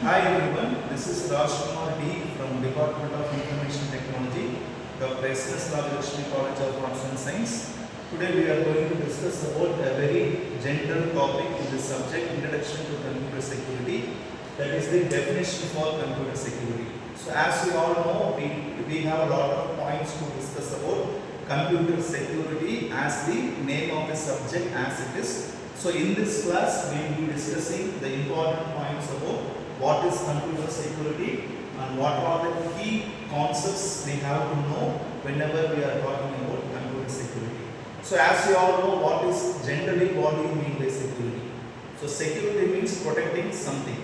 Hi everyone, this is Rajkumar D from Department of Information Technology, Dr. SNS College of Arts and Science. Today we are going to discuss about a very general topic in this subject, Introduction to Computer Security, that is the definition for computer security. So as we all know, we have a lot of points to discuss about computer security as the name of the subject as it is. So in this class we will be discussing the important points about what is computer security and what are the key concepts we have to know whenever we are talking about computer security. So as you all know, what do you mean by security? So security means protecting something.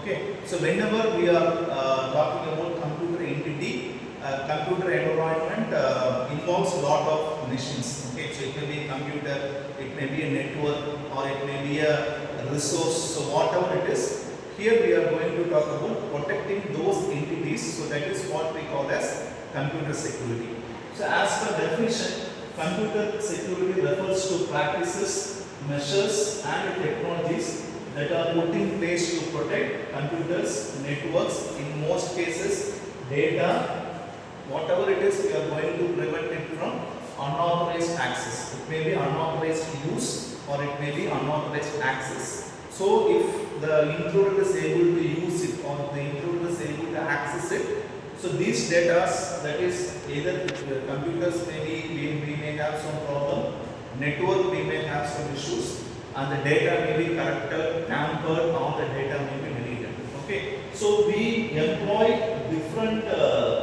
Okay. So whenever we are talking about computer entity, computer environment involves a lot of machines. Okay. So it may be a computer, it may be a network, or it may be a resource. So whatever it is, here we are going to talk about protecting those entities. So that is what we call as computer security. So as per definition, computer security refers to practices, measures and technologies that are put in place to protect computers, networks, in most cases data, whatever it is, we are going to prevent it from unauthorized access. It may be unauthorized use or it may be unauthorized access. So if the intruder is able to use it or the intruder is able to access it, so these data, that is either computers we may have some problem, network we may have some issues, and the data may be corrupted, tampered, or the data may be deleted. Okay, so we employ different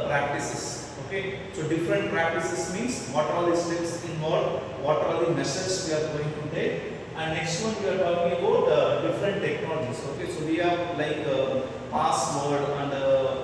practices. Okay, so different practices means what are the steps involved, what are the measures we are going to take. And next one we are talking about different technologies. Okay, so we have like password and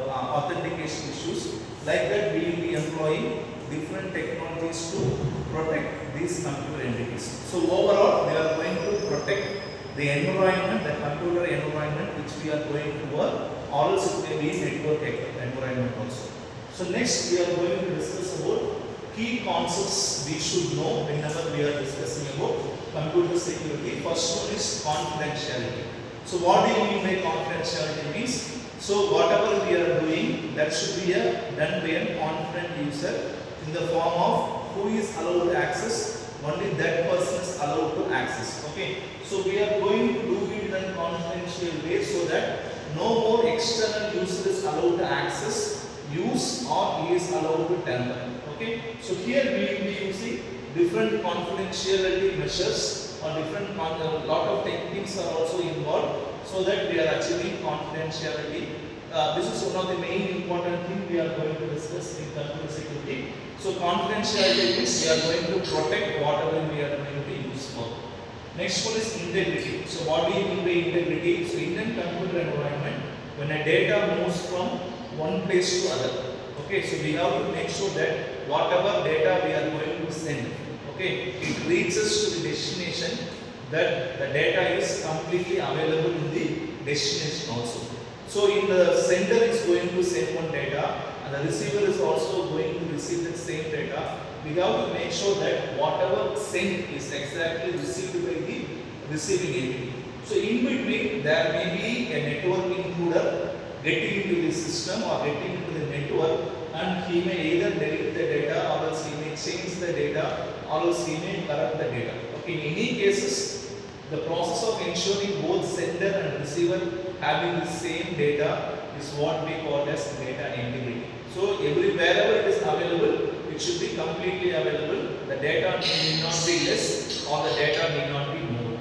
authentication issues. Like that, we will be employing different technologies to protect these computer entities. So overall, we are going to protect the environment, the computer environment which we are going to work, or else it may be network environment also. So next, we are going to discuss about key concepts we should know whenever we are discussing about computer security. First one is confidentiality. So what do you mean by confidentiality means? So whatever we are doing, that should be done by a confident user in the form of who is allowed to access, only that person is allowed to access. Okay. So we are going to do it in a confidential way so that no more external user is allowed to access, use, or he is allowed to tamper. Okay. So here we will be using different confidentiality measures or different lot of techniques are also involved so that we are achieving confidentiality. This is one of the main important thing we are going to discuss in computer security. So confidentiality means we are going to protect whatever we are going to use for. Next one is integrity. So what do you mean by integrity? So in a computer environment, when a data moves from one place to other, okay, so we have to make sure that whatever data we are going to send, okay, it reaches to the destination, that the data is completely available in the destination also. So in the sender is going to send one data and the receiver is also going to receive the same data. We have to make sure that whatever sent is exactly received by the receiving entity. So in between there may be a network intruder getting into the system or getting into the network, and he may either delete the data or else he may change the data or else he may corrupt the data. Okay, in any cases, the process of ensuring both sender and receiver having the same data is what we call as data integrity. So wherever it is available, it should be completely available. The data may not be less or the data may not be more.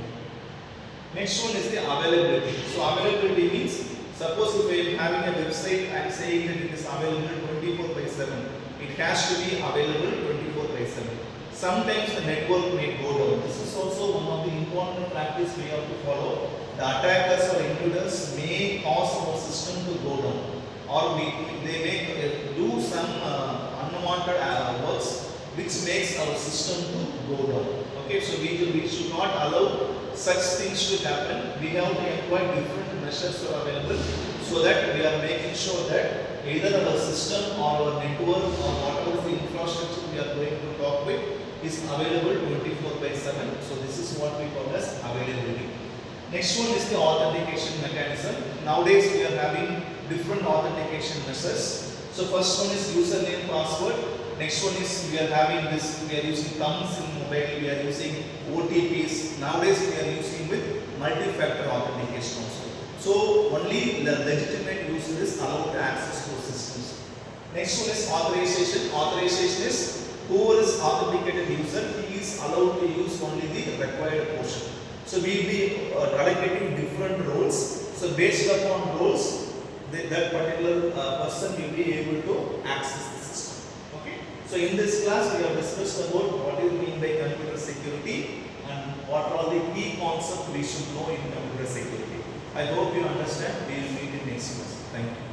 Next one is the availability. So availability means, suppose if I am having a website, I am saying that it is available 24/7. It has to be available 24/7. Sometimes the network may go down. This is also one of the important practice we have to follow. The attackers or intruders may cause our system to go down, or they may do some unwanted works which makes our system to go down. Okay, so we should not allow such things to happen. We have to employ different measures are available so that we are making sure that either our system or our network or whatever the infrastructure we are going to talk with is available 24/7. So this is what we call as availability. Next one is the authentication mechanism. Nowadays we are having different authentication methods. So first one is username password. Next one is we are having this, we are using thumbs in mobile, we are using OTPs. Nowadays we are using with multi-factor authentication also. So only the legitimate user is allowed to access those systems. Next one is authorization. Authorization is whoever is authenticated user, he is allowed to use only the required portion. So we will be allocating different roles. So based upon roles, that particular person will be able to access the system. Okay. So in this class, we have discussed about what is mean by computer security and what are the key concepts we should know in computer security. I hope you understand. We will meet in next class. Thank you.